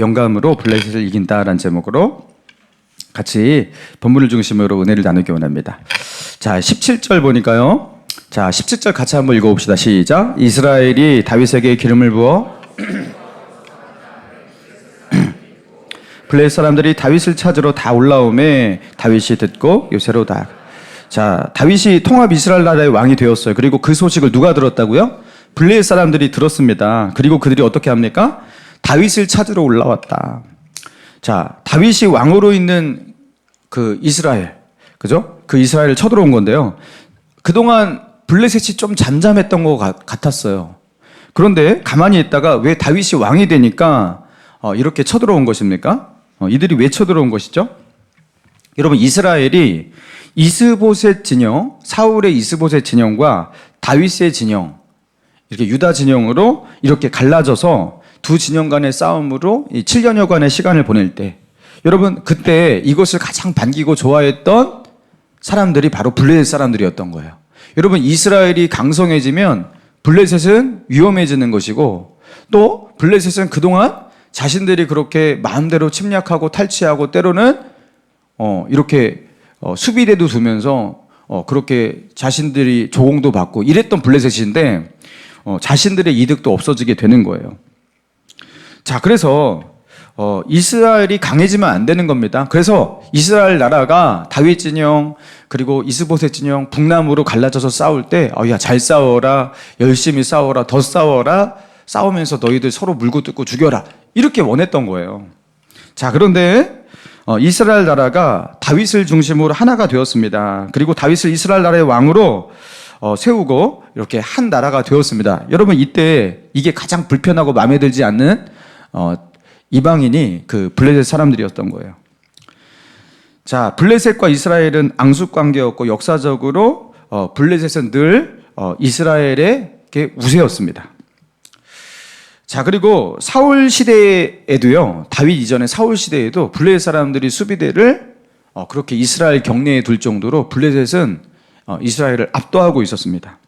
영감으로 블레셋을 이긴다라는 제목으로 같이 본문을 중심으로 은혜를 나누기 원합니다. 자, 17절 보니까요. 자, 17절 같이 한번 읽어봅시다. 시작. 이스라엘이 다윗에게 기름을 부어 블레셋 사람들이 다윗을 찾으러 다 올라오매 다윗이 듣고 요새로 다. 자, 다윗이 통합 이스라엘 나라의 왕이 되었어요. 그리고 그 소식을 누가 들었다고요? 블레셋 사람들이 들었습니다. 그리고 그들이 어떻게 합니까? 다윗을 찾으러 올라왔다. 자, 다윗이 왕으로 있는 그 이스라엘, 그죠? 그 이스라엘을 쳐들어온 건데요. 그동안 블레셋이 좀 잠잠했던 것 같았어요. 그런데 가만히 있다가 왜 다윗이 왕이 되니까 이렇게 쳐들어온 것입니까? 이들이 왜 쳐들어온 것이죠? 여러분, 이스라엘이 이스보셋 진영, 사울의 이스보셋 진영과 다윗의 진영, 이렇게 유다 진영으로 이렇게 갈라져서 두 진영 간의 싸움으로 7년여간의 시간을 보낼 때, 여러분, 그때 이것을 가장 반기고 좋아했던 사람들이 바로 블레셋 사람들이었던 거예요. 여러분, 이스라엘이 강성해지면 블레셋은 위험해지는 것이고, 또 블레셋은 그동안 자신들이 그렇게 마음대로 침략하고 탈취하고 때로는 이렇게 수비대도 두면서 그렇게 자신들이 조공도 받고 이랬던 블레셋인데 자신들의 이득도 없어지게 되는 거예요. 자, 그래서 이스라엘이 강해지면 안 되는 겁니다. 그래서 이스라엘 나라가 다윗 진영 그리고 이스보셋 진영 북남으로 갈라져서 싸울 때 야, 잘 싸워라, 열심히 싸워라, 더 싸워라, 싸우면서 너희들 서로 물고 뜯고 죽여라, 이렇게 원했던 거예요. 자, 그런데 이스라엘 나라가 다윗을 중심으로 하나가 되었습니다. 그리고 다윗을 이스라엘 나라의 왕으로 세우고 이렇게 한 나라가 되었습니다. 여러분, 이때 이게 가장 불편하고 마음에 들지 않는 이방인이 그 블레셋 사람들이었던 거예요. 자, 블레셋과 이스라엘은 앙숙 관계였고 역사적으로 블레셋은 늘 이스라엘의 우세였습니다. 자, 그리고 사울 시대에도요, 다윗 이전에 사울 시대에도 블레셋 사람들이 수비대를 그렇게 이스라엘 경내에 둘 정도로 블레셋은 이스라엘을 압도하고 있었습니다.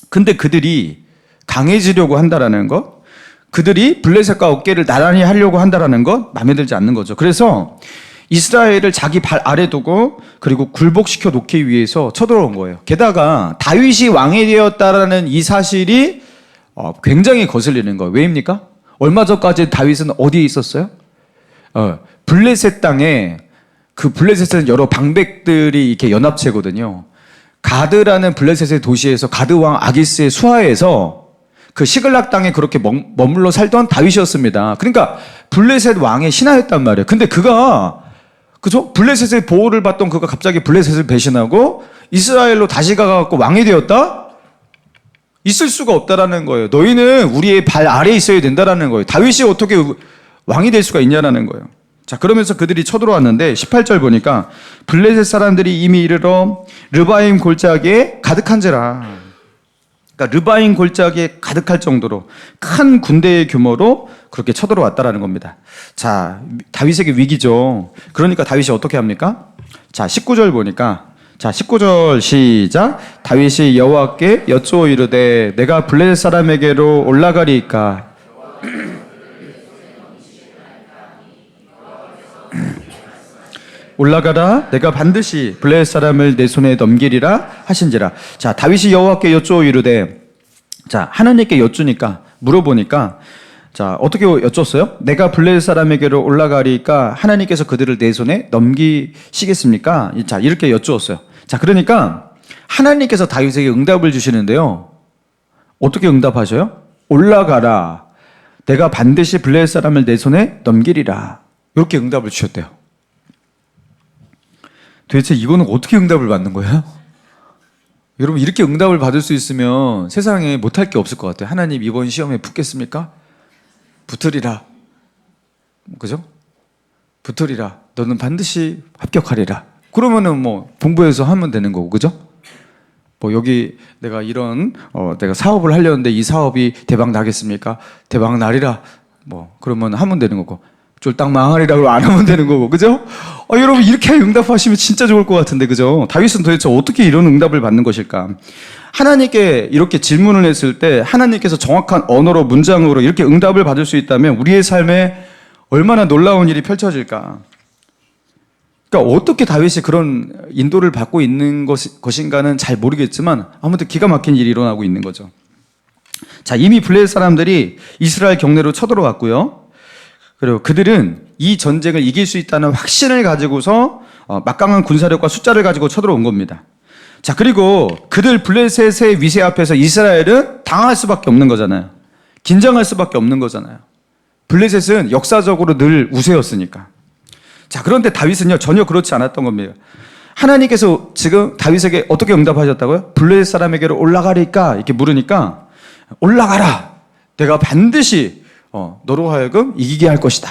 근데 그들이 강해지려고 한다라는 것, 그들이 블레셋과 어깨를 나란히 하려고 한다라는 것, 마음에 들지 않는 거죠. 그래서 이스라엘을 자기 발 아래 두고 그리고 굴복시켜 놓기 위해서 쳐들어온 거예요. 게다가 다윗이 왕이 되었다라는 이 사실이 굉장히 거슬리는 거예요. 왜입니까? 얼마 전까지 다윗은 어디에 있었어요? 블레셋 땅에, 그 블레셋은 여러 방백들이 이렇게 연합체거든요. 가드라는 블레셋의 도시에서 가드 왕 아기스의 수하에서 그 시글락 땅에 그렇게 머물러 살던 다윗이었습니다. 그러니까 블레셋 왕의 신하였단 말이에요. 근데 그가, 그죠? 블레셋의 보호를 받던 그가 갑자기 블레셋을 배신하고 이스라엘로 다시 가갖고 왕이 되었다? 있을 수가 없다라는 거예요. 너희는 우리의 발 아래에 있어야 된다라는 거예요. 다윗이 어떻게 왕이 될 수가 있냐라는 거예요. 자, 그러면서 그들이 쳐들어왔는데 18절 보니까 블레셋 사람들이 이미 이르러 르바임 골짜기에 가득한지라. 그러니까 르바임 골짜기에 가득할 정도로 큰 군대의 규모로 그렇게 쳐들어왔다라는 겁니다. 자, 다윗에게 위기죠. 그러니까 다윗이 어떻게 합니까? 자, 19절 보니까, 자, 19절 시작. 다윗이 여호와께 여쭈어 이르되 내가 블레셋 사람에게로 올라가리이까. 올라가라, 내가 반드시 블레셋 사람을 내 손에 넘기리라 하신지라. 자, 다윗이 여호와께 여쭈어 이르되, 자, 하나님께 여쭈니까, 물어보니까, 자, 어떻게 여쭈었어요? 내가 블레셋 사람에게로 올라가리까 하나님께서 그들을 내 손에 넘기시겠습니까? 자, 이렇게 여쭈었어요. 자, 그러니까 하나님께서 다윗에게 응답을 주시는데요. 어떻게 응답하셔요? 올라가라, 내가 반드시 블레셋 사람을 내 손에 넘기리라. 이렇게 응답을 주셨대요. 도대체 이거는 어떻게 응답을 받는 거예요? 여러분, 이렇게 응답을 받을 수 있으면 세상에 못할 게 없을 것 같아요. 하나님, 이번 시험에 붙겠습니까? 붙으리라. 그죠? 붙으리라. 너는 반드시 합격하리라. 그러면은 뭐 공부해서 하면 되는 거고, 그죠? 뭐 여기 내가 이런 내가 사업을 하려는데 이 사업이 대박 나겠습니까? 대박 나리라. 뭐 그러면 하면 되는 거고, 쫄딱 망하리라고 안 하면 되는 거고, 그죠? 여러분, 이렇게 응답하시면 진짜 좋을 것 같은데, 그죠? 다윗은 도대체 어떻게 이런 응답을 받는 것일까? 하나님께 이렇게 질문을 했을 때 하나님께서 정확한 언어로, 문장으로 이렇게 응답을 받을 수 있다면 우리의 삶에 얼마나 놀라운 일이 펼쳐질까. 그러니까 어떻게 다윗이 그런 인도를 받고 있는 것인가는 잘 모르겠지만 아무튼 기가 막힌 일이 일어나고 있는 거죠. 자, 이미 블레셋 사람들이 이스라엘 경내로 쳐들어왔고요. 그리고 그들은 이 전쟁을 이길 수 있다는 확신을 가지고서 막강한 군사력과 숫자를 가지고 쳐들어온 겁니다. 자, 그리고 그들 블레셋의 위세 앞에서 이스라엘은 당할 수밖에 없는 거잖아요. 긴장할 수밖에 없는 거잖아요. 블레셋은 역사적으로 늘 우세였으니까. 자, 그런데 다윗은요, 전혀 그렇지 않았던 겁니다. 하나님께서 지금 다윗에게 어떻게 응답하셨다고요? 블레셋 사람에게로 올라가리까? 이렇게 물으니까, 올라가라! 내가 반드시 너로 하여금 이기게 할 것이다.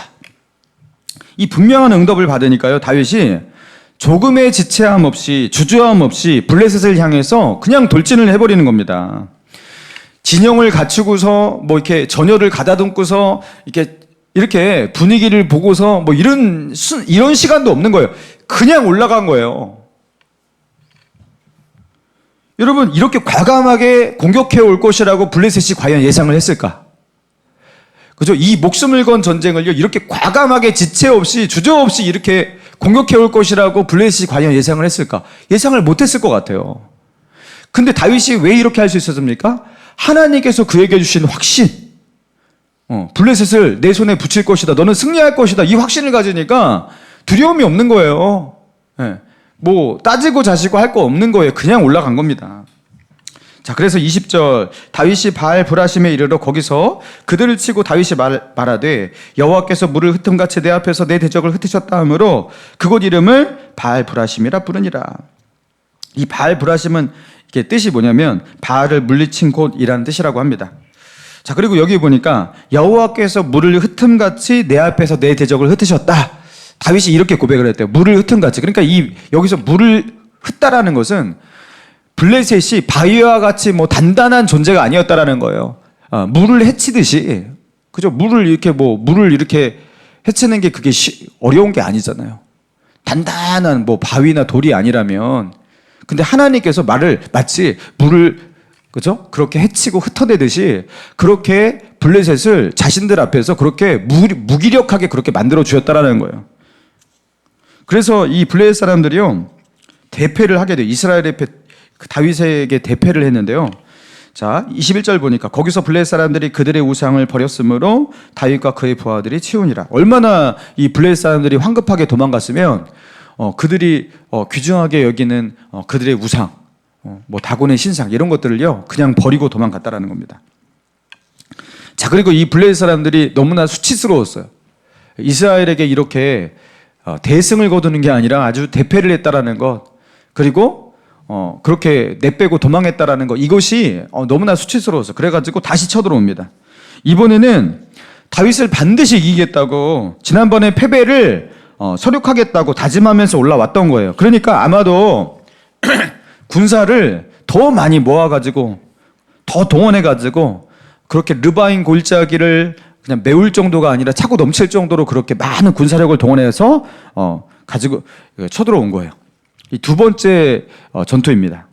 이 분명한 응답을 받으니까요, 다윗이 조금의 지체함 없이, 주저함 없이 블레셋을 향해서 그냥 돌진을 해버리는 겁니다. 진영을 갖추고서 뭐 이렇게 전열을 가다듬고서 이렇게 분위기를 보고서 뭐 이런 시간도 없는 거예요. 그냥 올라간 거예요. 여러분, 이렇게 과감하게 공격해 올 것이라고 블레셋이 과연 예상을 했을까? 그죠? 이 목숨을 건 전쟁을요, 이렇게 과감하게 지체 없이, 주저 없이 이렇게 공격해 올 것이라고 블레셋이 과연 예상을 했을까? 예상을 못 했을 것 같아요. 근데 다윗이 왜 이렇게 할 수 있었습니까? 하나님께서 그에게 주신 확신. 블레셋을 내 손에 붙일 것이다. 너는 승리할 것이다. 이 확신을 가지니까 두려움이 없는 거예요. 네. 뭐 따지고 자시고 할 거 없는 거예요. 그냥 올라간 겁니다. 자, 그래서 20절 다윗이 바알 브라심에 이르러 거기서 그들을 치고 다윗이 말하되 여호와께서 물을 흩음같이 내 앞에서 내 대적을 흩으셨다 하므로 그곳 이름을 바알 브라심이라 부르니라. 이 바알 브라심은 이게 뜻이 뭐냐면 바알을 물리친 곳이라는 뜻이라고 합니다. 자, 그리고 여기 보니까 여호와께서 물을 흩음같이 내 앞에서 내 대적을 흩으셨다. 다윗이 이렇게 고백을 했대요. 물을 흩음같이. 그러니까 여기서 물을 흩다라는 것은 블레셋이 바위와 같이 뭐 단단한 존재가 아니었다라는 거예요. 물을 헤치듯이. 그죠? 물을 이렇게 헤치는 게 그게 어려운 게 아니잖아요. 단단한 뭐 바위나 돌이 아니라면. 근데 하나님께서 마치 물을, 그죠? 그렇게 헤치고 흩어내듯이 그렇게 블레셋을 자신들 앞에서 그렇게 무기력하게 그렇게 만들어 주셨다라는 거예요. 그래서 이 블레셋 사람들이요, 대패를 하게 돼요. 이스라엘의 다윗에게 대패를 했는데요. 자, 21절 보니까 거기서 블레셋 사람들이 그들의 우상을 버렸으므로 다윗과 그의 부하들이 치우니라. 얼마나 이 블레셋 사람들이 황급하게 도망갔으면 그들이 귀중하게 여기는 그들의 우상, 뭐 다곤의 신상 이런 것들을요 그냥 버리고 도망갔다라는 겁니다. 자, 그리고 이 블레셋 사람들이 너무나 수치스러웠어요. 이스라엘에게 이렇게 대승을 거두는 게 아니라 아주 대패를 했다라는 것, 그리고 그렇게 내빼고 도망했다라는 것, 이것이 너무나 수치스러워서 그래가지고 다시 쳐들어옵니다. 이번에는 다윗을 반드시 이기겠다고 지난번에 패배를 서륙하겠다고 다짐하면서 올라왔던 거예요. 그러니까 아마도 군사를 더 많이 모아가지고 더 동원해가지고 그렇게 르바임 골짜기를 그냥 메울 정도가 아니라 차고 넘칠 정도로 그렇게 많은 군사력을 동원해서 가지고 쳐들어온 거예요. 이 두 번째 전투입니다.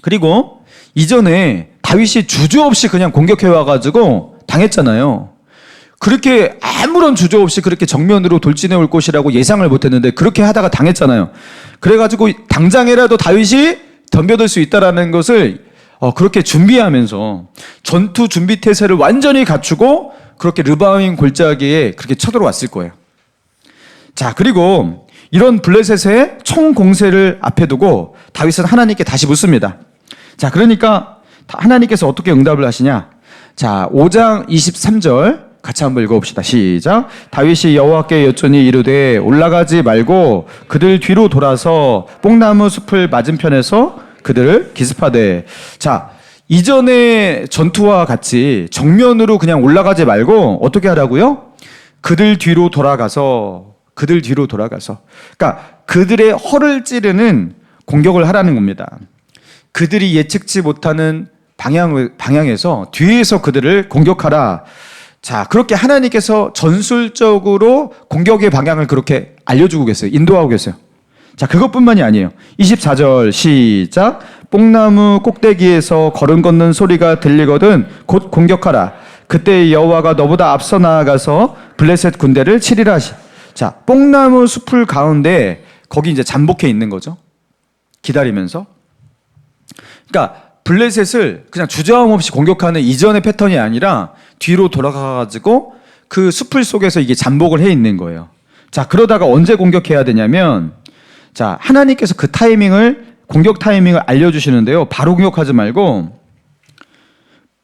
그리고 이전에 다윗이 주저없이 그냥 공격해 와가지고 당했잖아요. 그렇게 아무런 주저 없이 그렇게 정면으로 돌진해 올 것이라고 예상을 못했는데 그렇게 하다가 당했잖아요. 그래가지고 당장이라도 다윗이 덤벼들 수 있다라는 것을 그렇게 준비하면서 전투 준비 태세를 완전히 갖추고 그렇게 르바임 골짜기에 그렇게 쳐들어왔을 거예요. 자, 그리고 이런 블레셋의 총공세를 앞에 두고 다윗은 하나님께 다시 묻습니다. 자, 그러니까 하나님께서 어떻게 응답을 하시냐? 자, 5장 23절 같이 한번 읽어봅시다. 시작. 다윗이 여호와께 여쭈니 이르되 올라가지 말고 그들 뒤로 돌아서 뽕나무 숲을 맞은편에서 그들을 기습하되. 자, 이전의 전투와 같이 정면으로 그냥 올라가지 말고 어떻게 하라고요? 그들 뒤로 돌아가서. 그러니까 그들의 허를 찌르는 공격을 하라는 겁니다. 그들이 예측치 못하는 방향에서 뒤에서 그들을 공격하라. 자, 그렇게 하나님께서 전술적으로 공격의 방향을 그렇게 알려주고 계세요. 인도하고 계세요. 자, 그것뿐만이 아니에요. 24절 시작. 뽕나무 꼭대기에서 걸음 걷는 소리가 들리거든 곧 공격하라. 그때 여호와가 너보다 앞서 나아가서 블레셋 군대를 치리라 하시. 자, 뽕나무 숲을 가운데 거기 이제 잠복해 있는 거죠. 기다리면서. 그러니까 블레셋을 그냥 주저함 없이 공격하는 이전의 패턴이 아니라 뒤로 돌아가가지고 그 숲을 속에서 이게 잠복을 해 있는 거예요. 자, 그러다가 언제 공격해야 되냐면, 자, 하나님께서 그 공격 타이밍을 알려주시는데요. 바로 공격하지 말고,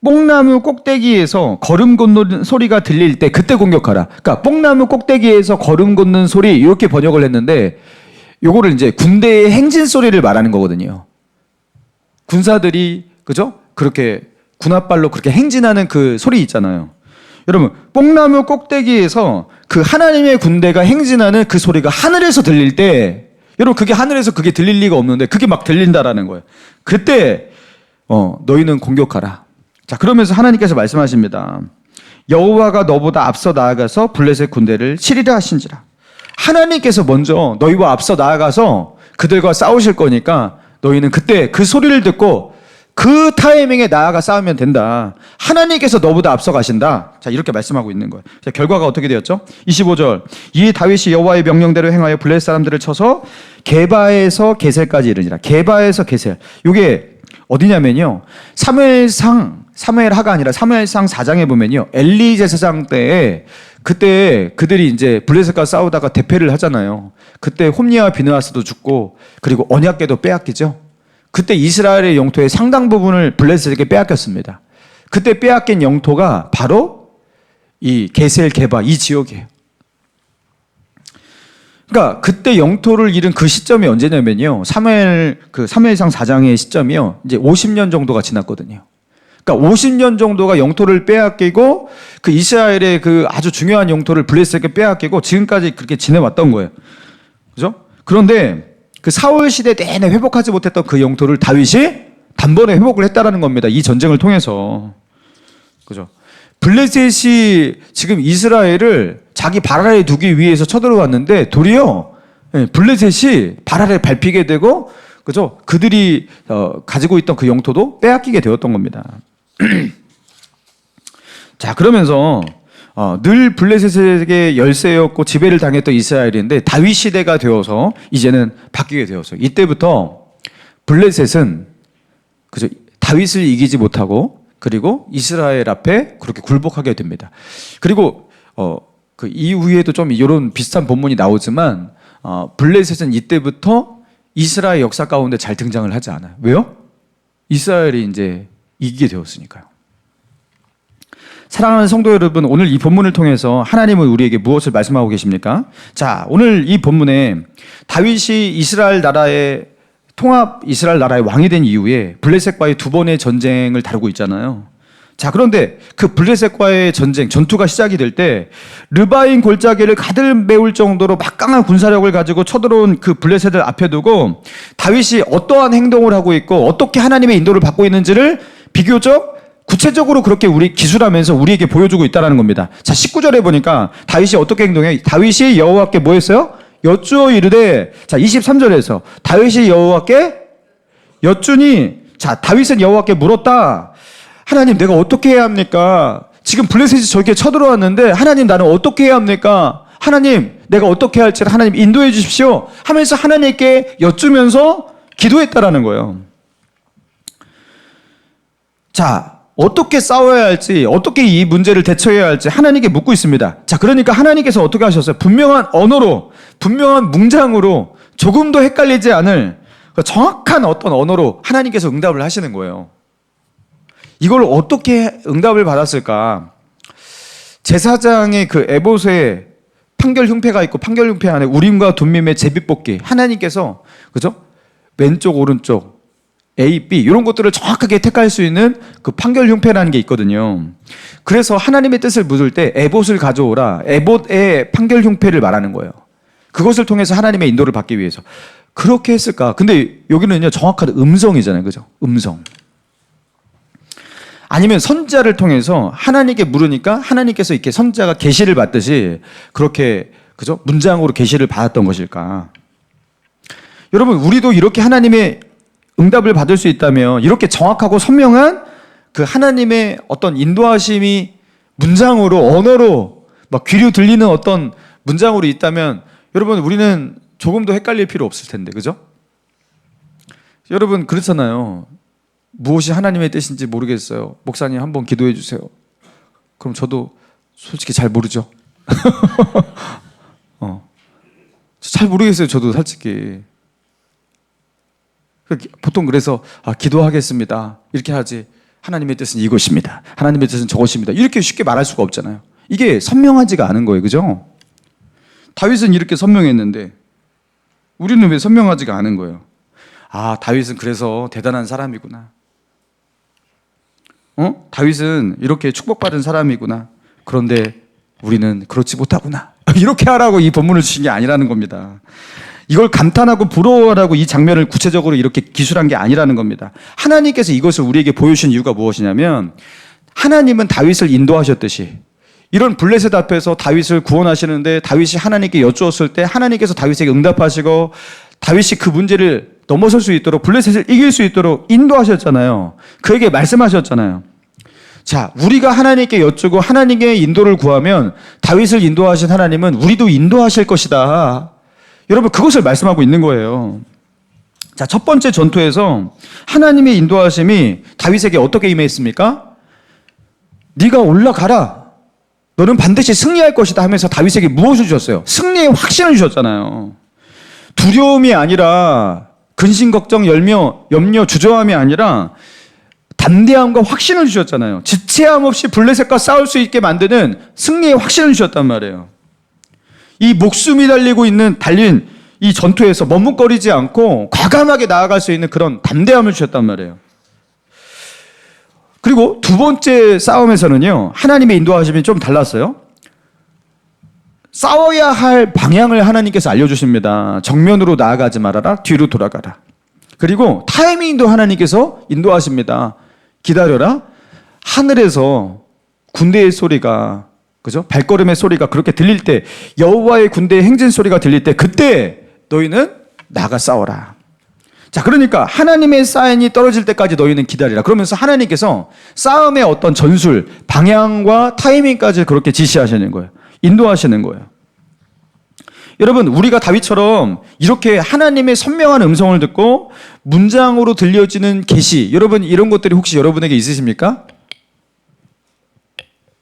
뽕나무 꼭대기에서 걸음 걷는 소리가 들릴 때 그때 공격하라. 그러니까 뽕나무 꼭대기에서 걸음 걷는 소리, 이렇게 번역을 했는데, 요거를 이제 군대의 행진 소리를 말하는 거거든요. 군사들이, 그죠? 그렇게 군홧발로 그렇게 행진하는 그 소리 있잖아요. 여러분, 뽕나무 꼭대기에서 그 하나님의 군대가 행진하는 그 소리가 하늘에서 들릴 때, 여러분, 그게 하늘에서 그게 들릴 리가 없는데 그게 막 들린다라는 거예요. 그때 너희는 공격하라. 자, 그러면서 하나님께서 말씀하십니다. 여호와가 너보다 앞서 나아가서 블레셋 군대를 치리라 하신지라. 하나님께서 먼저 너희와 앞서 나아가서 그들과 싸우실 거니까 너희는 그때 그 소리를 듣고 그 타이밍에 나아가 싸우면 된다. 하나님께서 너보다 앞서 가신다. 자, 이렇게 말씀하고 있는 거예요. 자, 결과가 어떻게 되었죠? 25절. 이 다윗이 여호와의 명령대로 행하여 블레셋 사람들을 쳐서 게바에서 게셀까지 이르니라. 게바에서 게셀. 이게 어디냐면요. 사무엘하가 아니라 사무엘상 4장에 보면요. 엘리 제사장 때에 그때 그들이 이제 블레셋과 싸우다가 대패를 하잖아요. 그때 홈리와 비느하스도 죽고 그리고 언약궤도 빼앗기죠. 그때 이스라엘의 영토의 상당 부분을 블레셋에게 빼앗겼습니다. 그때 빼앗긴 영토가 바로 이 게셀 게바 이 지역이에요. 그러니까 그때 영토를 잃은 그 시점이 언제냐면요. 사무엘상 4장의 시점이요. 이제 50년 정도가 지났거든요. 그러니까 50년 정도가 영토를 빼앗기고 그 이스라엘의 그 아주 중요한 영토를 블레셋에게 빼앗기고 지금까지 그렇게 지내왔던 거예요. 그죠? 그런데 그 사울 시대 내내 회복하지 못했던 그 영토를 다윗이 단번에 회복을 했다라는 겁니다. 이 전쟁을 통해서. 그죠? 블레셋이 지금 이스라엘을 자기 발 아래 두기 위해서 쳐들어왔는데 도리어 블레셋이 발 아래 밟히게 되고, 그죠? 그들이 가지고 있던 그 영토도 빼앗기게 되었던 겁니다. 자, 그러면서 늘 블레셋에게 열세였고 지배를 당했던 이스라엘인데 다윗 시대가 되어서 이제는 바뀌게 되었어요. 이때부터 블레셋은 그죠? 다윗을 이기지 못하고 그리고 이스라엘 앞에 그렇게 굴복하게 됩니다. 그리고 그 이후에도 좀 이런 비슷한 본문이 나오지만 블레셋은 이때부터 이스라엘 역사 가운데 잘 등장을 하지 않아요. 왜요? 이스라엘이 이제 이기게 되었으니까요. 사랑하는 성도 여러분, 오늘 이 본문을 통해서 하나님은 우리에게 무엇을 말씀하고 계십니까? 자, 오늘 이 본문에 다윗이 통합 이스라엘 나라의 왕이 된 이후에 블레셋과의 두 번의 전쟁을 다루고 있잖아요. 자, 그런데 그 블레셋과의 전투가 시작이 될 때 르바임 골짜기를 가득 메울 정도로 막강한 군사력을 가지고 쳐들어온 그 블레셋을 앞에 두고 다윗이 어떠한 행동을 하고 있고 어떻게 하나님의 인도를 받고 있는지를 비교적 구체적으로 그렇게 기술하면서 우리에게 보여주고 있다는 겁니다. 자, 19절에 보니까 다윗이 어떻게 행동해요? 다윗이 여호와께 뭐 했어요? 여쭈어 이르되, 자, 23절에서 다윗이 여호와께 여쭈니, 자, 다윗은 여호와께 물었다. 하나님, 내가 어떻게 해야 합니까? 지금 블레셋이 저에게 쳐들어왔는데 하나님, 나는 어떻게 해야 합니까? 하나님, 내가 어떻게 할지 하나님 인도해 주십시오 하면서 하나님께 여쭈면서 기도했다라는 거예요. 자, 어떻게 싸워야 할지, 어떻게 이 문제를 대처해야 할지 하나님께 묻고 있습니다. 자, 그러니까 하나님께서 어떻게 하셨어요? 분명한 언어로, 분명한 문장으로 조금도 헷갈리지 않을 정확한 어떤 언어로 하나님께서 응답을 하시는 거예요. 이걸 어떻게 응답을 받았을까? 제사장의 그 에봇에 판결 흉패가 있고 판결 흉패 안에 우림과 둠밈의 제비뽑기, 하나님께서, 그죠? 왼쪽, 오른쪽, A, B 이런 것들을 정확하게 택할 수 있는 그 판결 흉패라는 게 있거든요. 그래서 하나님의 뜻을 묻을 때 에봇을 가져오라. 에봇의 판결 흉패를 말하는 거예요. 그것을 통해서 하나님의 인도를 받기 위해서. 그렇게 했을까? 근데 여기는요, 정확한 음성이잖아요. 그죠? 음성. 아니면 선지자를 통해서 하나님께 물으니까 하나님께서 이렇게 선지자가 계시를 받듯이 그렇게, 그죠? 문장으로 계시를 받았던 것일까? 여러분, 우리도 이렇게 하나님의 응답을 받을 수 있다면 이렇게 정확하고 선명한 그 하나님의 어떤 인도하심이 문장으로, 언어로 막 귀로 들리는 어떤 문장으로 있다면 여러분 우리는 조금도 헷갈릴 필요 없을 텐데, 그죠? 여러분 그렇잖아요. 무엇이 하나님의 뜻인지 모르겠어요. 목사님 한번 기도해 주세요. 그럼 저도 솔직히 잘 모르죠. 잘 모르겠어요. 저도 솔직히. 보통 그래서 기도하겠습니다 이렇게 하지, 하나님의 뜻은 이것입니다, 하나님의 뜻은 저것입니다 이렇게 쉽게 말할 수가 없잖아요. 이게 선명하지가 않은 거예요. 그죠? 다윗은 이렇게 선명했는데 우리는 왜 선명하지가 않은 거예요? 다윗은 그래서 대단한 사람이구나. 다윗은 이렇게 축복받은 사람이구나. 그런데 우리는 그렇지 못하구나. 이렇게 하라고 이 본문을 주신 게 아니라는 겁니다. 이걸 감탄하고 부러워하라고 이 장면을 구체적으로 이렇게 기술한 게 아니라는 겁니다. 하나님께서 이것을 우리에게 보여주신 이유가 무엇이냐면, 하나님은 다윗을 인도하셨듯이 이런 블레셋 앞에서 다윗을 구원하시는데, 다윗이 하나님께 여쭈었을 때 하나님께서 다윗에게 응답하시고 다윗이 그 문제를 넘어설 수 있도록, 블레셋을 이길 수 있도록 인도하셨잖아요. 그에게 말씀하셨잖아요. 자, 우리가 하나님께 여쭈고 하나님의 인도를 구하면 다윗을 인도하신 하나님은 우리도 인도하실 것이다. 여러분 그것을 말씀하고 있는 거예요. 자, 첫 번째 전투에서 하나님의 인도하심이 다윗에게 어떻게 임했습니까? 네가 올라가라, 너는 반드시 승리할 것이다 하면서 다윗에게 무엇을 주셨어요? 승리의 확신을 주셨잖아요. 두려움이 아니라, 근심, 걱정, 염려, 주저함이 아니라 담대함과 확신을 주셨잖아요. 지체함 없이 블레셋과 싸울 수 있게 만드는 승리의 확신을 주셨단 말이에요. 이 목숨이 달린 이 전투에서 머뭇거리지 않고 과감하게 나아갈 수 있는 그런 담대함을 주셨단 말이에요. 그리고 두 번째 싸움에서는요, 하나님의 인도하심이 좀 달랐어요. 싸워야 할 방향을 하나님께서 알려주십니다. 정면으로 나아가지 말아라, 뒤로 돌아가라. 그리고 타이밍도 하나님께서 인도하십니다. 기다려라. 하늘에서 군대의 소리가, 그죠? 발걸음의 소리가 그렇게 들릴 때, 여호와의 군대의 행진 소리가 들릴 때, 그때 너희는 나가 싸워라. 자, 그러니까 하나님의 사인이 떨어질 때까지 너희는 기다리라. 그러면서 하나님께서 싸움의 어떤 전술, 방향과 타이밍까지 그렇게 지시하시는 거예요. 인도하시는 거예요. 여러분, 우리가 다윗처럼 이렇게 하나님의 선명한 음성을 듣고 문장으로 들려지는 계시, 여러분 이런 것들이 혹시 여러분에게 있으십니까?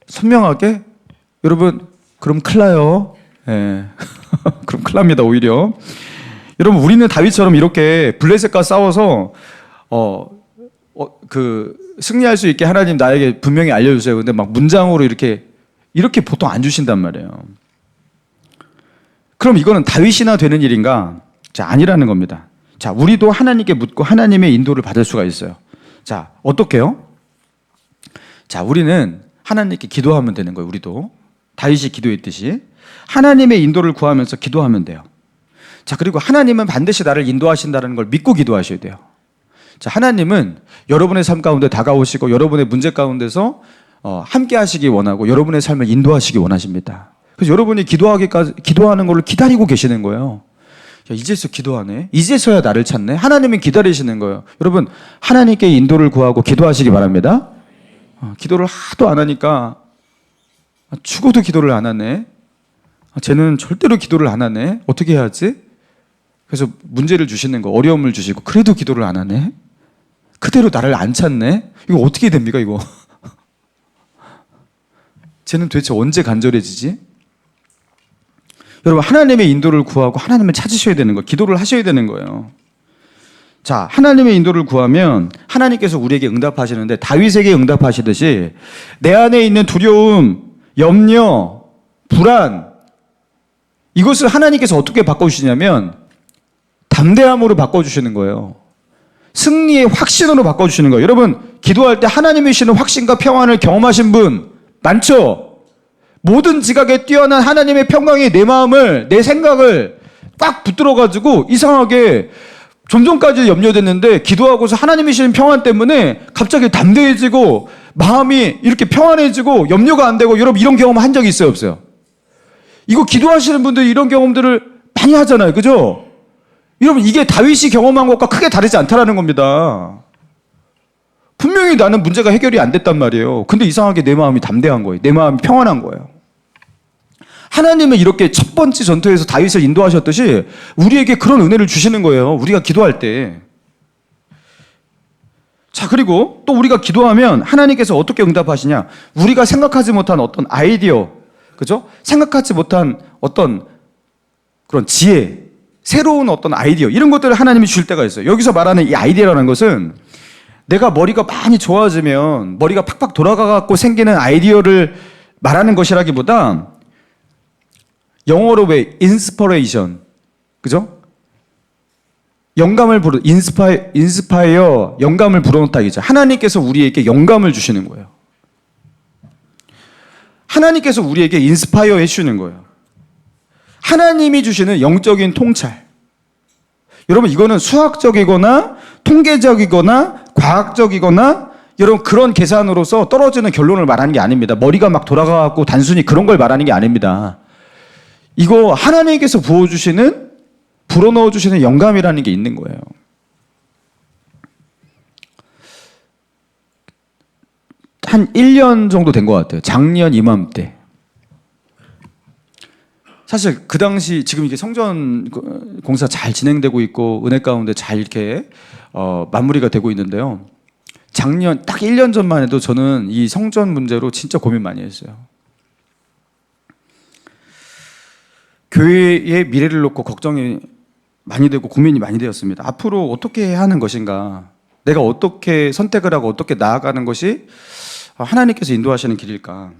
선명하게? 여러분, 그럼 큰일 나요. 예. 그럼 큰일 납니다, 오히려. 여러분, 우리는 다윗처럼 이렇게 블레셋과 싸워서 승리할 수 있게 하나님 나에게 분명히 알려주세요. 근데 막 문장으로 이렇게 보통 안 주신단 말이에요. 그럼 이거는 다윗이나 되는 일인가? 자, 아니라는 겁니다. 자, 우리도 하나님께 묻고 하나님의 인도를 받을 수가 있어요. 자, 어떻게요? 자, 우리는 하나님께 기도하면 되는 거예요. 우리도 다윗이 기도했듯이 하나님의 인도를 구하면서 기도하면 돼요. 자, 그리고 하나님은 반드시 나를 인도하신다는 걸 믿고 기도하셔야 돼요. 자, 하나님은 여러분의 삶 가운데 다가오시고 여러분의 문제 가운데서 함께 하시기 원하고 여러분의 삶을 인도하시기 원하십니다. 그래서 여러분이 기도하는 걸 기다리고 계시는 거예요. 야, 이제서 기도하네. 이제서야 나를 찾네. 하나님은 기다리시는 거예요. 여러분, 하나님께 인도를 구하고 기도하시기 바랍니다. 기도를 하도 안 하니까 죽어도 기도를 안 하네. 쟤는 절대로 기도를 안 하네. 어떻게 해야지? 그래서 문제를 주시는 거, 어려움을 주시고 그래도 기도를 안 하네. 그대로 나를 안 찾네. 이거 어떻게 됩니까, 이거? 쟤는 도대체 언제 간절해지지? 여러분, 하나님의 인도를 구하고 하나님을 찾으셔야 되는 거예요. 기도를 하셔야 되는 거예요. 자, 하나님의 인도를 구하면 하나님께서 우리에게 응답하시는데, 다윗에게 응답하시듯이 내 안에 있는 두려움, 염려, 불안, 이것을 하나님께서 어떻게 바꿔주시냐면 담대함으로 바꿔주시는 거예요. 승리의 확신으로 바꿔주시는 거예요. 여러분, 기도할 때 하나님이 주시는 확신과 평안을 경험하신 분 많죠? 모든 지각에 뛰어난 하나님의 평강이 내 마음을, 내 생각을 꽉 붙들어가지고 이상하게 좀 전까지 염려됐는데 기도하고서 하나님이 주시는 평안 때문에 갑자기 담대해지고 마음이 이렇게 평안해지고 염려가 안 되고, 여러분 이런 경험 한 적이 있어요, 없어요? 이거 기도하시는 분들이 이런 경험들을 많이 하잖아요. 그죠? 여러분, 이게 다윗이 경험한 것과 크게 다르지 않다라는 겁니다. 분명히 나는 문제가 해결이 안 됐단 말이에요. 근데 이상하게 내 마음이 담대한 거예요. 내 마음이 평안한 거예요. 하나님은 이렇게 첫 번째 전투에서 다윗을 인도하셨듯이 우리에게 그런 은혜를 주시는 거예요. 우리가 기도할 때. 자, 그리고 또 우리가 기도하면 하나님께서 어떻게 응답하시냐? 우리가 생각하지 못한 어떤 아이디어, 그죠? 생각하지 못한 어떤 그런 지혜, 새로운 어떤 아이디어, 이런 것들을 하나님이 줄 때가 있어요. 여기서 말하는 이 아이디어라는 것은 내가 머리가 많이 좋아지면 머리가 팍팍 돌아가갖고 생기는 아이디어를 말하는 것이라기보다 영어로 왜 인스퍼레이션, 그죠? 영감을 인스파이어, 영감을 불어넣다 이죠. 하나님께서 우리에게 영감을 주시는 거예요. 하나님께서 우리에게 인스파이어 해주시는 거예요. 하나님이 주시는 영적인 통찰. 여러분, 이거는 수학적이거나 통계적이거나 과학적이거나 여러분 그런 계산으로서 떨어지는 결론을 말하는 게 아닙니다. 머리가 막 돌아가고 단순히 그런 걸 말하는 게 아닙니다. 이거 하나님께서 불어넣어 주시는 영감이라는 게 있는 거예요. 한 1년 정도 된 것 같아요. 작년 이맘때. 사실 그 당시 지금 이게 성전 공사 잘 진행되고 있고 은혜 가운데 잘 이렇게 마무리가 되고 있는데요. 작년 딱 1년 전만 해도 저는 이 성전 문제로 진짜 고민 많이 했어요. 교회의 미래를 놓고 걱정이 많이 되고 고민이 많이 되었습니다. 앞으로 어떻게 해야 하는 것인가? 내가 어떻게 선택을 하고 어떻게 나아가는 것이 하나님께서 인도하시는 길일까?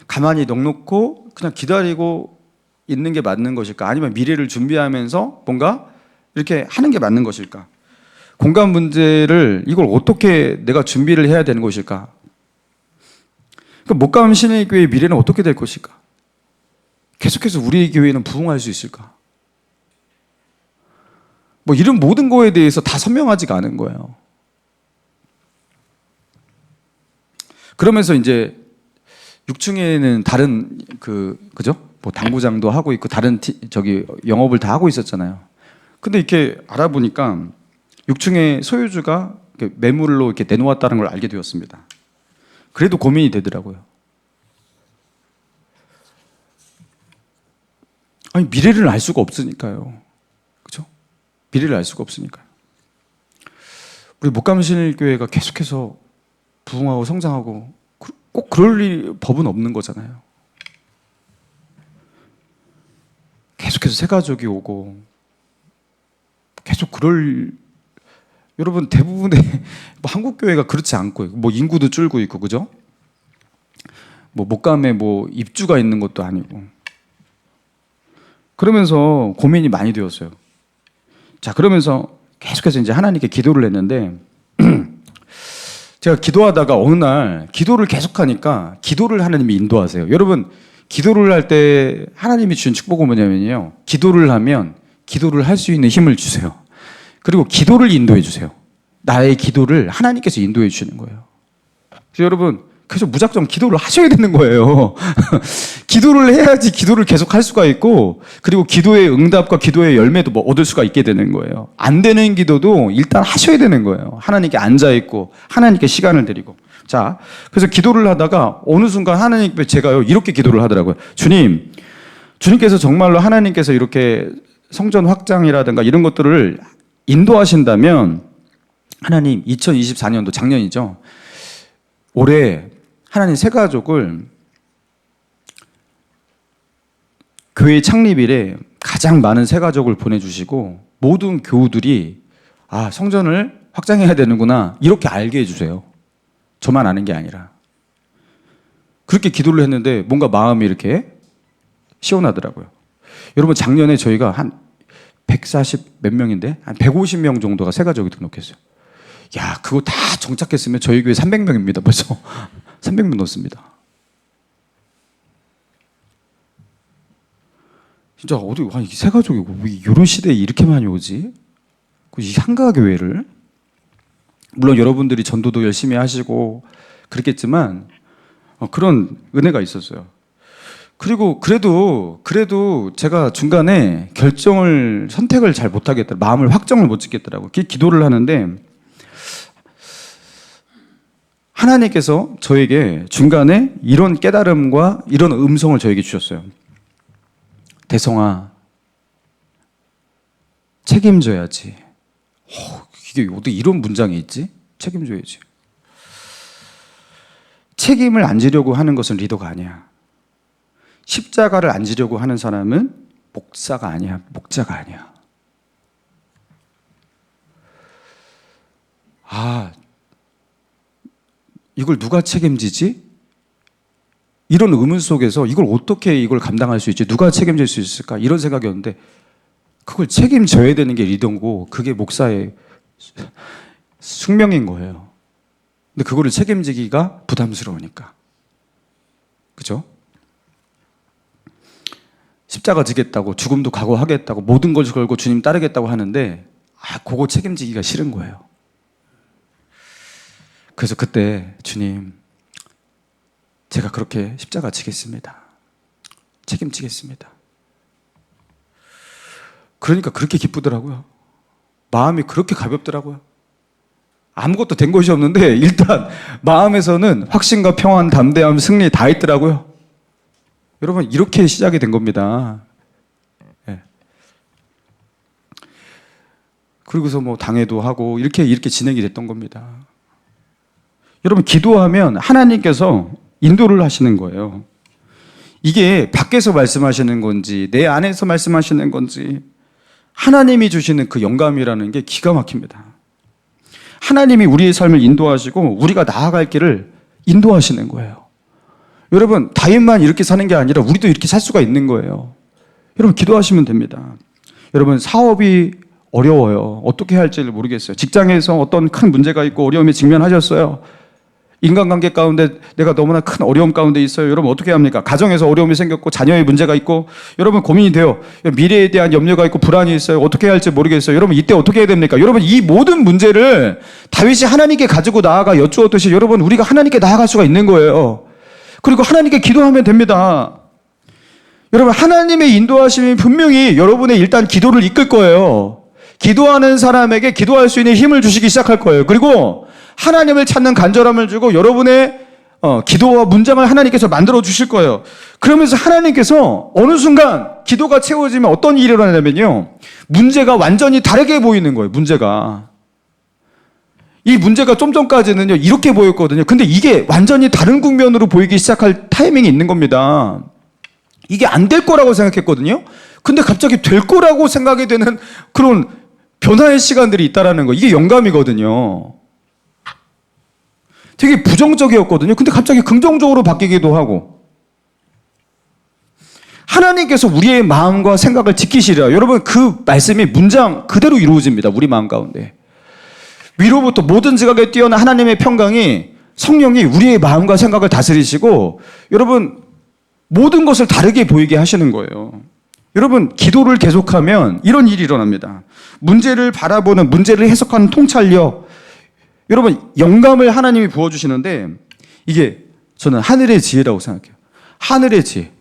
가만히 넋놓고 그냥 기다리고 있는 게 맞는 것일까? 아니면 미래를 준비하면서 뭔가 이렇게 하는 게 맞는 것일까? 공간 문제를 이걸 어떻게 내가 준비를 해야 되는 것일까? 목감 신일교회의 미래는 어떻게 될 것일까? 계속해서 우리의 교회는 부흥할 수 있을까? 뭐 이런 모든 거에 대해서 다 선명하지가 않은 거예요. 그러면서 이제 6층에는 다른 그죠? 뭐 당구장도 하고 있고 다른 영업을 다 하고 있었잖아요. 근데 이렇게 알아보니까 6층의 소유주가 매물로 이렇게 내놓았다는 걸 알게 되었습니다. 그래도 고민이 되더라고요. 아니, 미래를 알 수가 없으니까요. 그죠? 미래를 알 수가 없으니까요. 우리 목감신일교회가 계속해서 부흥하고 성장하고 꼭 그럴 법은 없는 거잖아요. 계속해서 새 가족이 오고 계속 여러분 대부분의 뭐 한국 교회가 그렇지 않고 뭐 인구도 줄고 있고 그죠? 뭐 목감에 뭐 입주가 있는 것도 아니고 그러면서 고민이 많이 되었어요. 자, 그러면서 계속해서 이제 하나님께 기도를 했는데 제가 기도하다가 어느 날 기도를 계속하니까 기도를 하나님이 인도하세요. 여러분 기도를 할 때 하나님이 주신 축복은 뭐냐면요. 기도를 하면 기도를 할 수 있는 힘을 주세요. 그리고 기도를 인도해 주세요. 나의 기도를 하나님께서 인도해 주시는 거예요. 그래서 여러분 그래서 무작정 기도를 하셔야 되는 거예요. 기도를 해야지 기도를 계속 할 수가 있고 그리고 기도의 응답과 기도의 열매도 뭐 얻을 수가 있게 되는 거예요. 안 되는 기도도 일단 하셔야 되는 거예요. 하나님께 앉아있고 하나님께 시간을 드리고. 자, 그래서 기도를 하다가 어느 순간 하나님께 제가요 이렇게 기도를 하더라고요. 주님께서 정말로 하나님께서 이렇게 성전 확장이라든가 이런 것들을 인도하신다면 하나님 2024년도 작년이죠. 올해 하나님 새 가족을 교회 창립일에 가장 많은 새 가족을 보내주시고 모든 교우들이 성전을 확장해야 되는구나 이렇게 알게 해주세요. 저만 아는 게 아니라. 그렇게 기도를 했는데 뭔가 마음이 이렇게 시원하더라고요. 여러분 작년에 저희가 한 140 몇 명인데 한 150명 정도가 새 가족이 등록했어요. 야, 그거 다 정착했으면 저희 교회 300명입니다. 벌써 300명 넘습니다. 진짜 이게 새 가족이고 왜 이런 시대에 이렇게 많이 오지? 이 한가 교회를 물론 여러분들이 전도도 열심히 하시고 그랬겠지만 그런 은혜가 있었어요. 그리고 그래도 제가 중간에 선택을 잘 못하겠다. 마음을 확정을 못 짓겠더라고요. 기도를 하는데 하나님께서 저에게 중간에 이런 깨달음과 이런 음성을 저에게 주셨어요. 대성아, 책임져야지. 이게 어떻게 이런 문장이 있지? 책임져야지. 책임을 안 지려고 하는 것은 리더가 아니야. 십자가를 안 지려고 하는 사람은 목사가 아니야. 목자가 아니야. 이걸 누가 책임지지? 이런 의문 속에서 이걸 어떻게 이걸 감당할 수 있지? 누가 책임질 수 있을까? 이런 생각이었는데 그걸 책임져야 되는 게 리더고 그게 목사의 숙명인 거예요. 근데 그거를 책임지기가 부담스러우니까. 그죠? 십자가 지겠다고 죽음도 각오하겠다고 모든 걸 걸고 주님 따르겠다고 하는데 그거 책임지기가 싫은 거예요. 그래서 그때 주님, 제가 그렇게 십자가 지겠습니다. 책임지겠습니다. 그러니까 그렇게 기쁘더라고요. 마음이 그렇게 가볍더라고요. 아무것도 된 것이 없는데 일단 마음에서는 확신과 평안, 담대함, 승리 다 있더라고요. 여러분, 이렇게 시작이 된 겁니다. 네. 그리고서 뭐 당회도 하고 이렇게 진행이 됐던 겁니다. 여러분, 기도하면 하나님께서 인도를 하시는 거예요. 이게 밖에서 말씀하시는 건지 내 안에서 말씀하시는 건지 하나님이 주시는 그 영감이라는 게 기가 막힙니다. 하나님이 우리의 삶을 인도하시고 우리가 나아갈 길을 인도하시는 거예요. 여러분, 다윗만 이렇게 사는 게 아니라 우리도 이렇게 살 수가 있는 거예요. 여러분, 기도하시면 됩니다. 여러분, 사업이 어려워요. 어떻게 할지를 모르겠어요. 직장에서 어떤 큰 문제가 있고 어려움에 직면하셨어요. 인간관계 가운데 내가 너무나 큰 어려움 가운데 있어요. 여러분, 어떻게 합니까? 가정에서 어려움이 생겼고 자녀의 문제가 있고 여러분 고민이 돼요. 미래에 대한 염려가 있고 불안이 있어요. 어떻게 해야 할지 모르겠어요. 여러분, 이때 어떻게 해야 됩니까? 여러분, 이 모든 문제를 다윗이 하나님께 가지고 나아가 여쭈었듯이 여러분, 우리가 하나님께 나아갈 수가 있는 거예요. 그리고 하나님께 기도하면 됩니다. 여러분, 하나님의 인도하심이 분명히 여러분의 일단 기도를 이끌 거예요. 기도하는 사람에게 기도할 수 있는 힘을 주시기 시작할 거예요. 그리고 하나님을 찾는 간절함을 주고 여러분의 기도와 문장을 하나님께서 만들어 주실 거예요. 그러면서 하나님께서 어느 순간 기도가 채워지면 어떤 일이 일어나냐면요, 문제가 완전히 다르게 보이는 거예요. 이 문제가 좀 전까지는요 이렇게 보였거든요. 근데 이게 완전히 다른 국면으로 보이기 시작할 타이밍이 있는 겁니다. 이게 안 될 거라고 생각했거든요. 근데 갑자기 될 거라고 생각이 되는 그런 변화의 시간들이 있다라는 거. 이게 영감이거든요. 되게 부정적이었거든요. 근데 갑자기 긍정적으로 바뀌기도 하고. 하나님께서 우리의 마음과 생각을 지키시리라. 여러분, 그 말씀이 문장 그대로 이루어집니다. 우리 마음 가운데. 위로부터 모든 지각에 뛰어난 하나님의 평강이, 성령이 우리의 마음과 생각을 다스리시고 여러분, 모든 것을 다르게 보이게 하시는 거예요. 여러분, 기도를 계속하면 이런 일이 일어납니다. 문제를 바라보는, 문제를 해석하는 통찰력. 여러분, 영감을 하나님이 부어주시는데 이게 저는 하늘의 지혜라고 생각해요. 하늘의 지혜.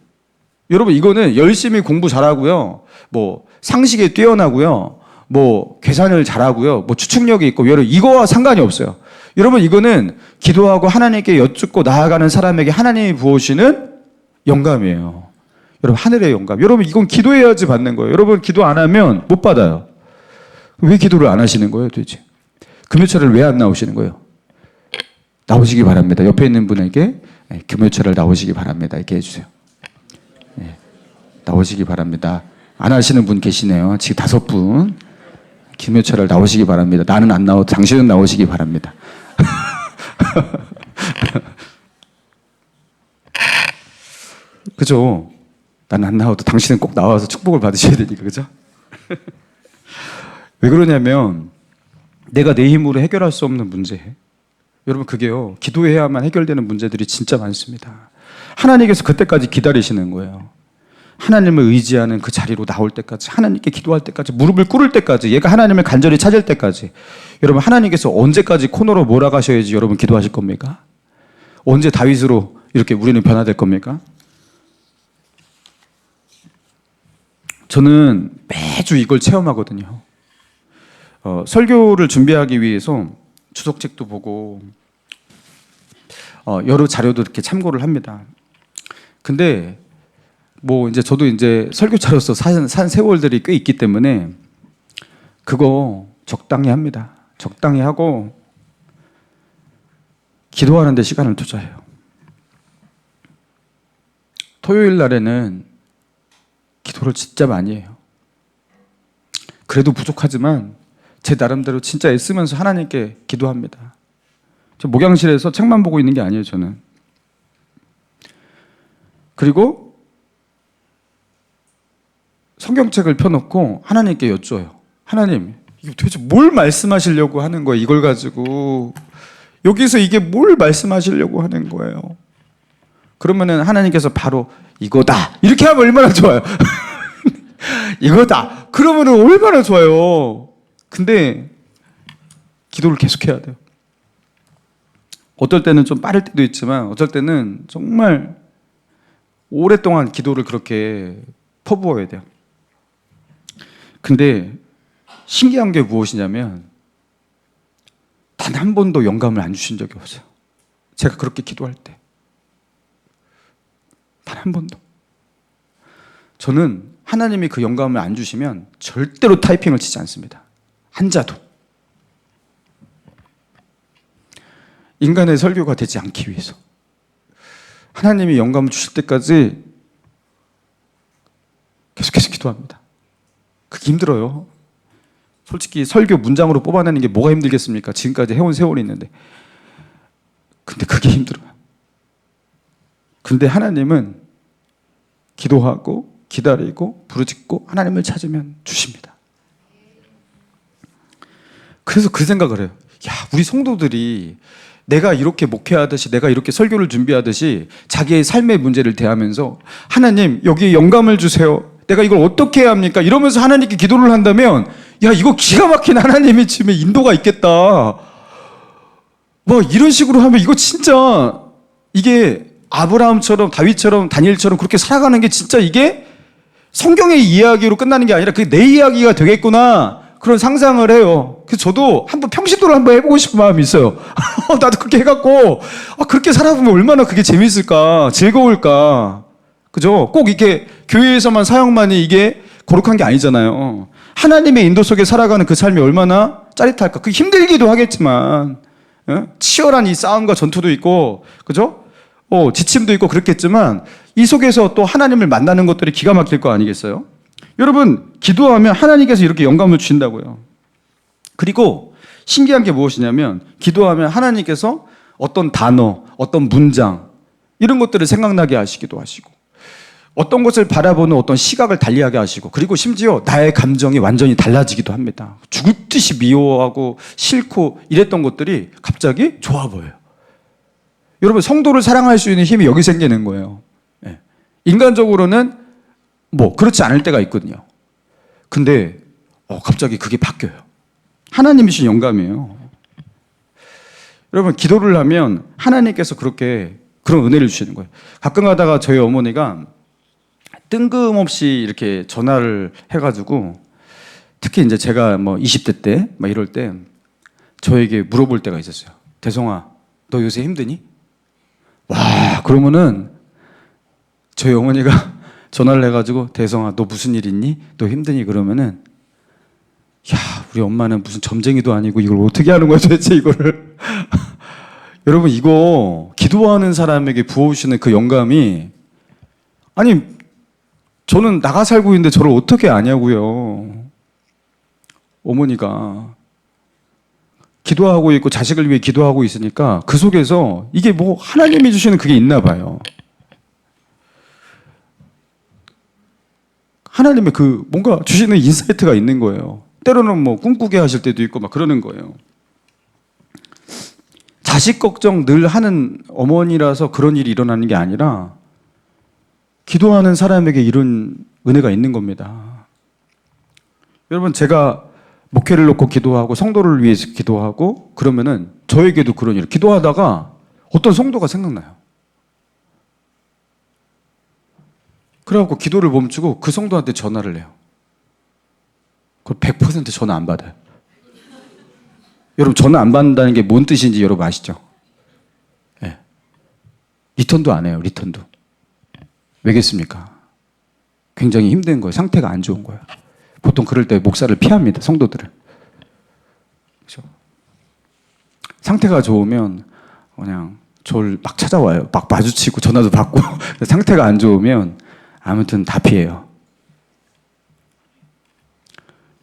여러분, 이거는 열심히 공부 잘하고요, 뭐 상식에 뛰어나고요, 뭐 계산을 잘하고요, 뭐 추측력이 있고, 여러분, 이거와 상관이 없어요. 여러분, 이거는 기도하고 하나님께 여쭙고 나아가는 사람에게 하나님이 부어주시는 영감이에요. 여러분, 하늘의 영감. 여러분, 이건 기도해야지 받는 거예요. 여러분, 기도 안 하면 못 받아요. 왜 기도를 안 하시는 거예요, 도대체? 금요철을 왜 안 나오시는 거예요? 나오시기 바랍니다. 옆에 있는 분에게 금요철을 나오시기 바랍니다. 이렇게 해주세요. 네, 나오시기 바랍니다. 안 하시는 분 계시네요. 지금 5분. 금요철을 나오시기 바랍니다. 나는 안 나오고 당신은 나오시기 바랍니다. 그죠? 나는 안 나와도 당신은 꼭 나와서 축복을 받으셔야 되니까, 그죠? 왜 그러냐면 내가 내 힘으로 해결할 수 없는 문제, 여러분, 그게요, 기도해야만 해결되는 문제들이 진짜 많습니다. 하나님께서 그때까지 기다리시는 거예요. 하나님을 의지하는 그 자리로 나올 때까지, 하나님께 기도할 때까지, 무릎을 꿇을 때까지, 얘가 하나님을 간절히 찾을 때까지. 여러분, 하나님께서 언제까지 코너로 몰아가셔야지 여러분 기도하실 겁니까? 언제 다윗으로 이렇게 우리는 변화될 겁니까? 저는 매주 이걸 체험하거든요. 설교를 준비하기 위해서 주석책도 보고 여러 자료도 이렇게 참고를 합니다. 근데 뭐 이제 저도 이제 설교자로서 산 세월들이 꽤 있기 때문에 그거 적당히 합니다. 적당히 하고 기도하는 데 시간을 투자해요. 토요일 날에는 기도를 진짜 많이 해요. 그래도 부족하지만 제 나름대로 진짜 애쓰면서 하나님께 기도합니다. 저 목양실에서 책만 보고 있는 게 아니에요, 저는. 그리고 성경책을 펴놓고 하나님께 여쭤요. 하나님, 이게 도대체 뭘 말씀하시려고 하는 거예요? 이걸 가지고 여기서 이게 뭘 말씀하시려고 하는 거예요? 그러면은 하나님께서 바로 이거다 이렇게 하면 얼마나 좋아요. 이거다 그러면은 얼마나 좋아요. 근데 기도를 계속해야 돼요. 어떨 때는 좀 빠를 때도 있지만 어떨 때는 정말 오랫동안 기도를 그렇게 퍼부어야 돼요. 근데 신기한 게 무엇이냐면 단 한 번도 영감을 안 주신 적이 없어요. 제가 그렇게 기도할 때 단 한 번도. 저는 하나님이 그 영감을 안 주시면 절대로 타이핑을 치지 않습니다. 한자도. 인간의 설교가 되지 않기 위해서. 하나님이 영감을 주실 때까지 계속해서 기도합니다. 그게 힘들어요. 솔직히 설교 문장으로 뽑아내는 게 뭐가 힘들겠습니까? 지금까지 해온 세월이 있는데. 근데 그게 힘들어요. 근데 하나님은 기도하고 기다리고 부르짖고 하나님을 찾으면 주십니다. 그래서 그 생각을 해요. 야, 우리 성도들이 내가 이렇게 목회하듯이 내가 이렇게 설교를 준비하듯이 자기의 삶의 문제를 대하면서 하나님 여기에 영감을 주세요. 내가 이걸 어떻게 해야 합니까? 이러면서 하나님께 기도를 한다면 야, 이거 기가 막힌 하나님의 지금 인도가 있겠다. 뭐 이런 식으로 하면 이거 진짜 이게 아브라함처럼 다윗처럼 다니엘처럼 그렇게 살아가는 게 진짜 이게 성경의 이야기로 끝나는 게 아니라 그게 내 이야기가 되겠구나 그런 상상을 해요. 그래서 저도 한번 평신도를 한번 해보고 싶은 마음이 있어요. 나도 그렇게 해갖고 그렇게 살아보면 얼마나 그게 재밌을까 즐거울까. 그죠? 꼭 이렇게 교회에서만 사역만이 이게 거룩한 게 아니잖아요. 하나님의 인도 속에 살아가는 그 삶이 얼마나 짜릿할까. 그 힘들기도 하겠지만 치열한 이 싸움과 전투도 있고 그죠? 지침도 있고 그렇겠지만 이 속에서 또 하나님을 만나는 것들이 기가 막힐 거 아니겠어요? 여러분 기도하면 하나님께서 이렇게 영감을 주신다고요. 그리고 신기한 게 무엇이냐면 기도하면 하나님께서 어떤 단어, 어떤 문장 이런 것들을 생각나게 하시기도 하시고 어떤 것을 바라보는 어떤 시각을 달리하게 하시고 그리고 심지어 나의 감정이 완전히 달라지기도 합니다. 죽을 듯이 미워하고 싫고 이랬던 것들이 갑자기 좋아 보여요. 여러분 성도를 사랑할 수 있는 힘이 여기 생기는 거예요. 인간적으로는 뭐 그렇지 않을 때가 있거든요. 근데 갑자기 그게 바뀌어요. 하나님이 주신 영감이에요. 여러분 기도를 하면 하나님께서 그렇게 그런 은혜를 주시는 거예요. 가끔 가다가 저희 어머니가 뜬금없이 이렇게 전화를 해가지고 특히 이제 제가 뭐 20대 때 막 이럴 때 저에게 물어볼 때가 있었어요. 대성아, 너 요새 힘드니? 와, 그러면은 저희 어머니가 전화를 해가지고 대성아, 너 무슨 일 있니? 너 힘드니? 그러면은 야, 우리 엄마는 무슨 점쟁이도 아니고 이걸 어떻게 하는 거야 도대체 이거를. 여러분 이거 기도하는 사람에게 부어주시는 그 영감이 아니 저는 나가 살고 있는데 저를 어떻게 아냐고요. 어머니가 기도하고 있고 자식을 위해 기도하고 있으니까 그 속에서 이게 뭐 하나님이 주시는 그게 있나 봐요. 하나님의 그 뭔가 주시는 인사이트가 있는 거예요. 때로는 뭐 꿈꾸게 하실 때도 있고 막 그러는 거예요. 자식 걱정 늘 하는 어머니라서 그런 일이 일어나는 게 아니라 기도하는 사람에게 이런 은혜가 있는 겁니다. 여러분 제가 목회를 놓고 기도하고 성도를 위해서 기도하고 그러면은 저에게도 그런 일 기도하다가 어떤 성도가 생각나요. 그래갖고 기도를 멈추고 그 성도한테 전화를 해요. 그걸 100% 전화 안 받아요. 여러분 전화 안 받는다는 게 뭔 뜻인지 여러분 아시죠? 네. 리턴도 안 해요. 리턴도. 왜겠습니까? 굉장히 힘든 거예요. 상태가 안 좋은 거예요. 보통 그럴 때 목사를 피합니다. 성도들은. 그렇죠? 상태가 좋으면 그냥 저를 막 찾아와요. 막 마주치고 전화도 받고. 상태가 안 좋으면 아무튼 다 피해요.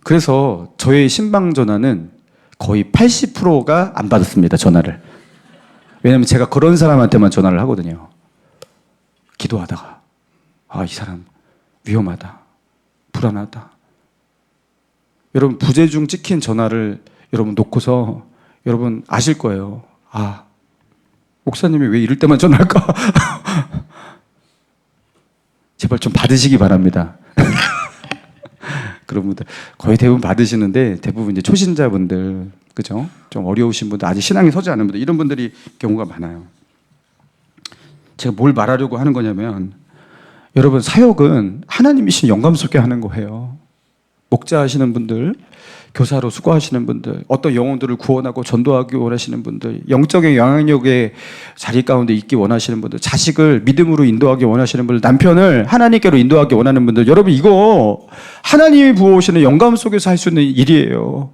그래서 저의 신방 전화는 거의 80%가 안 받았습니다. 전화를. 왜냐하면 제가 그런 사람한테만 전화를 하거든요. 기도하다가 이 사람 위험하다, 불안하다. 여러분 부재중 찍힌 전화를 여러분 놓고서 여러분 아실 거예요. 목사님이 왜 이럴 때만 전화할까? 제발 좀 받으시기 바랍니다. 그런 분들 거의 대부분 받으시는데 대부분 이제 초신자분들, 그죠? 좀 어려우신 분들, 아직 신앙이 서지 않은 분들, 이런 분들이 경우가 많아요. 제가 뭘 말하려고 하는 거냐면, 여러분 사역은 하나님이 신 영감 속에 하는 거예요. 목자 하시는 분들, 교사로 수고하시는 분들, 어떤 영혼들을 구원하고 전도하기 원하시는 분들, 영적인 영향력의 자리 가운데 있기 원하시는 분들, 자식을 믿음으로 인도하기 원하시는 분들, 남편을 하나님께로 인도하기 원하는 분들, 여러분 이거 하나님이 부어오시는 영감 속에서 할 수 있는 일이에요.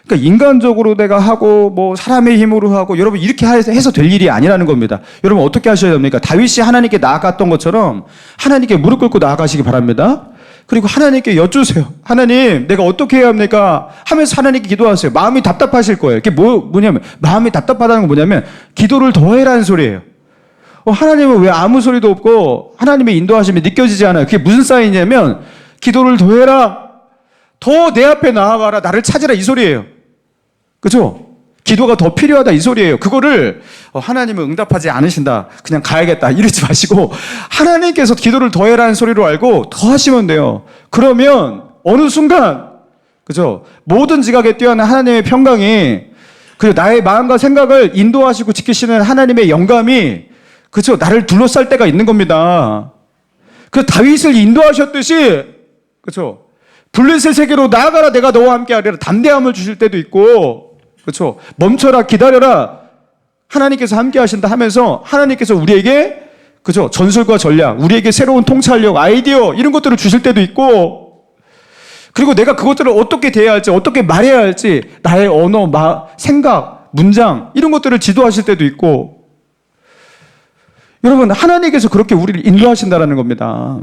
그러니까 인간적으로 내가 하고 뭐 사람의 힘으로 하고, 여러분 이렇게 해서 될 일이 아니라는 겁니다. 여러분 어떻게 하셔야 됩니까? 다윗이 하나님께 나아갔던 것처럼 하나님께 무릎 꿇고 나아가시기 바랍니다. 그리고 하나님께 여쭈세요. 하나님, 내가 어떻게 해야 합니까? 하면서 하나님께 기도하세요. 마음이 답답하실 거예요. 그게 뭐냐면, 마음이 답답하다는 건 뭐냐면, 기도를 더 해라는 소리예요. 하나님은 왜 아무 소리도 없고, 하나님의 인도하심이 느껴지지 않아요. 그게 무슨 사인이냐면, 기도를 더 해라. 더 내 앞에 나아가라. 나를 찾으라. 이 소리예요. 그죠? 기도가 더 필요하다. 이 소리예요. 그거를 하나님은 응답하지 않으신다. 그냥 가야겠다. 이러지 마시고 하나님께서 기도를 더 해라는 소리로 알고 더 하시면 돼요. 그러면 어느 순간, 그죠? 모든 지각에 뛰어난 하나님의 평강이, 그리고 나의 마음과 생각을 인도하시고 지키시는 하나님의 영감이, 그죠? 나를 둘러쌀 때가 있는 겁니다. 그 다윗을 인도하셨듯이, 그죠? 블레셋에게로 나아가라. 내가 너와 함께 하리라. 담대함을 주실 때도 있고, 그렇죠? 멈춰라, 기다려라. 하나님께서 함께 하신다 하면서 하나님께서 우리에게, 그죠? 전술과 전략, 우리에게 새로운 통찰력, 아이디어, 이런 것들을 주실 때도 있고, 그리고 내가 그것들을 어떻게 대해야 할지, 어떻게 말해야 할지, 나의 언어, 생각, 문장, 이런 것들을 지도하실 때도 있고, 여러분 하나님께서 그렇게 우리를 인도하신다라는 겁니다.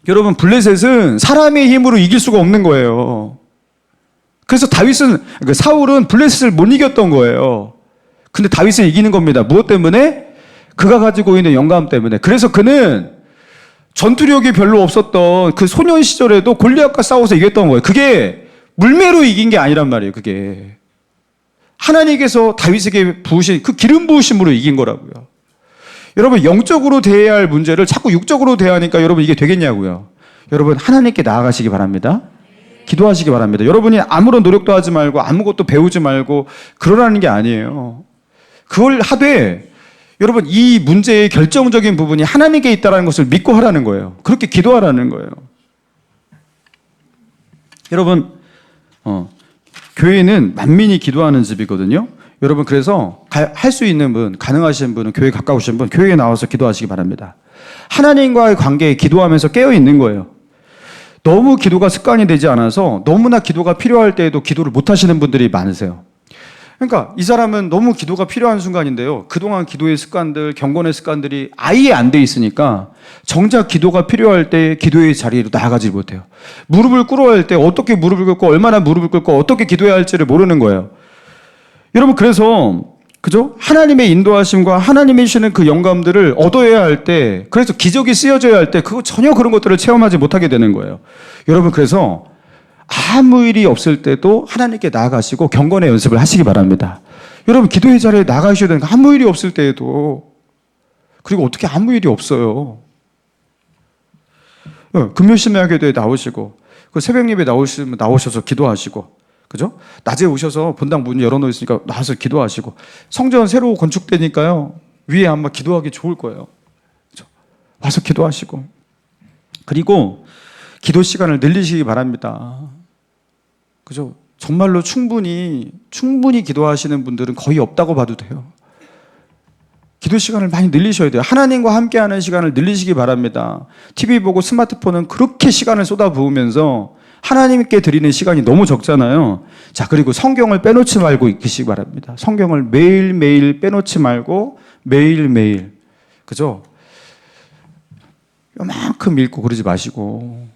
여러분 블레셋은 사람의 힘으로 이길 수가 없는 거예요. 그래서 사울은 블레셋을 못 이겼던 거예요. 근데 다윗을 이기는 겁니다. 무엇 때문에? 그가 가지고 있는 영감 때문에. 그래서 그는 전투력이 별로 없었던 그 소년 시절에도 골리앗과 싸워서 이겼던 거예요. 그게 물매로 이긴 게 아니란 말이에요. 그게 하나님께서 다윗에게 부으신 그 기름 부으심으로 이긴 거라고요. 여러분 영적으로 대해야 할 문제를 자꾸 육적으로 대하니까 여러분 이게 되겠냐고요. 여러분 하나님께 나아가시기 바랍니다. 기도하시기 바랍니다. 여러분이 아무런 노력도 하지 말고 아무것도 배우지 말고 그러라는 게 아니에요. 그걸 하되 여러분 이 문제의 결정적인 부분이 하나님께 있다는 것을 믿고 하라는 거예요. 그렇게 기도하라는 거예요. 여러분 교회는 만민이 기도하는 집이거든요. 여러분 그래서 할 수 있는 분, 가능하신 분은, 교회 가까우신 분, 교회에 나와서 기도하시기 바랍니다. 하나님과의 관계에 기도하면서 깨어 있는 거예요. 너무 기도가 습관이 되지 않아서 너무나 기도가 필요할 때에도 기도를 못 하시는 분들이 많으세요. 그러니까 이 사람은 너무 기도가 필요한 순간인데요. 그동안 기도의 습관들, 경건의 습관들이 아예 안 돼 있으니까 정작 기도가 필요할 때 기도의 자리로 나아가지 못해요. 무릎을 꿇어야 할 때 어떻게 무릎을 꿇고 얼마나 무릎을 꿇고 어떻게 기도해야 할지를 모르는 거예요. 여러분 그래서 그죠? 하나님의 인도하심과 하나님이 주시는 그 영감들을 얻어야 할 때, 그래서 기적이 쓰여져야 할 때 그거 전혀 그런 것들을 체험하지 못하게 되는 거예요. 여러분 그래서 아무 일이 없을 때도 하나님께 나아가시고 경건의 연습을 하시기 바랍니다. 여러분 기도의 자리에 나가셔야 되는 거 아무 일이 없을 때에도. 그리고 어떻게 아무 일이 없어요. 금요신명교회에 나오시고 그 새벽 예배 나오셔서 기도하시고, 그죠? 낮에 오셔서 본당 문 열어놓여 있으니까 나와서 기도하시고, 성전 새로 건축되니까요 위에 아마 기도하기 좋을 거예요. 그죠? 와서 기도하시고, 그리고 기도 시간을 늘리시기 바랍니다. 그죠? 정말로 충분히 기도하시는 분들은 거의 없다고 봐도 돼요. 기도 시간을 많이 늘리셔야 돼요. 하나님과 함께하는 시간을 늘리시기 바랍니다. TV 보고 스마트폰은 그렇게 시간을 쏟아부으면서 하나님께 드리는 시간이 너무 적잖아요. 자, 그리고 성경을 빼놓지 말고 읽으시기 바랍니다. 성경을 매일매일 빼놓지 말고 매일매일, 그죠? 요만큼 읽고 그러지 마시고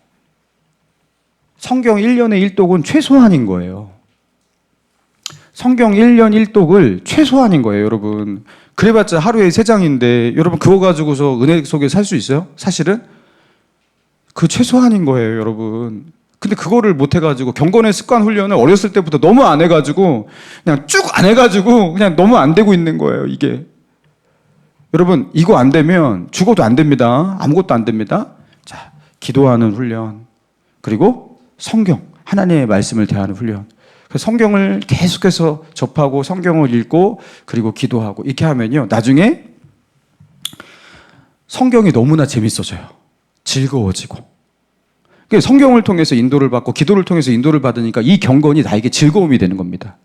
성경 1년에 1독은 최소한인 거예요. 성경 1년 1독을 최소한인 거예요, 여러분. 그래봤자 하루에 3장인데 여러분 그거 가지고서 은혜 속에 살 수 있어요? 사실은? 그 최소한인 거예요, 여러분. 근데 그거를 못 해가지고 경건의 습관 훈련을 어렸을 때부터 너무 안 해가지고 그냥 쭉 안 해가지고 그냥 너무 안 되고 있는 거예요, 이게. 여러분, 이거 안 되면 죽어도 안 됩니다. 아무것도 안 됩니다. 자, 기도하는 훈련. 그리고 성경, 하나님의 말씀을 대하는 훈련. 그래서 성경을 계속해서 접하고 성경을 읽고 그리고 기도하고 이렇게 하면요, 나중에 성경이 너무나 재밌어져요. 즐거워지고. 성경을 통해서 인도를 받고 기도를 통해서 인도를 받으니까 이 경건이 나에게 즐거움이 되는 겁니다.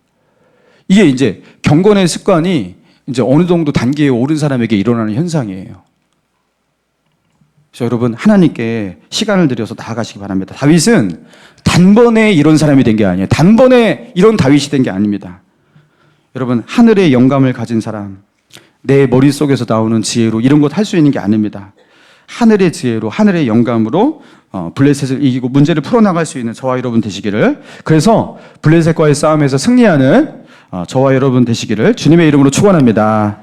이게 이제 경건의 습관이 이제 어느 정도 단계에 오른 사람에게 일어나는 현상이에요. 그래서 여러분, 하나님께 시간을 들여서 나아가시기 바랍니다. 다윗은 단번에 이런 사람이 된 게 아니에요. 단번에 이런 다윗이 된 게 아닙니다. 여러분, 하늘의 영감을 가진 사람, 내 머릿속에서 나오는 지혜로 이런 것 할 수 있는 게 아닙니다. 하늘의 지혜로, 하늘의 영감으로 블레셋을 이기고 문제를 풀어나갈 수 있는 저와 여러분 되시기를, 그래서 블레셋과의 싸움에서 승리하는 저와 여러분 되시기를 주님의 이름으로 축원합니다.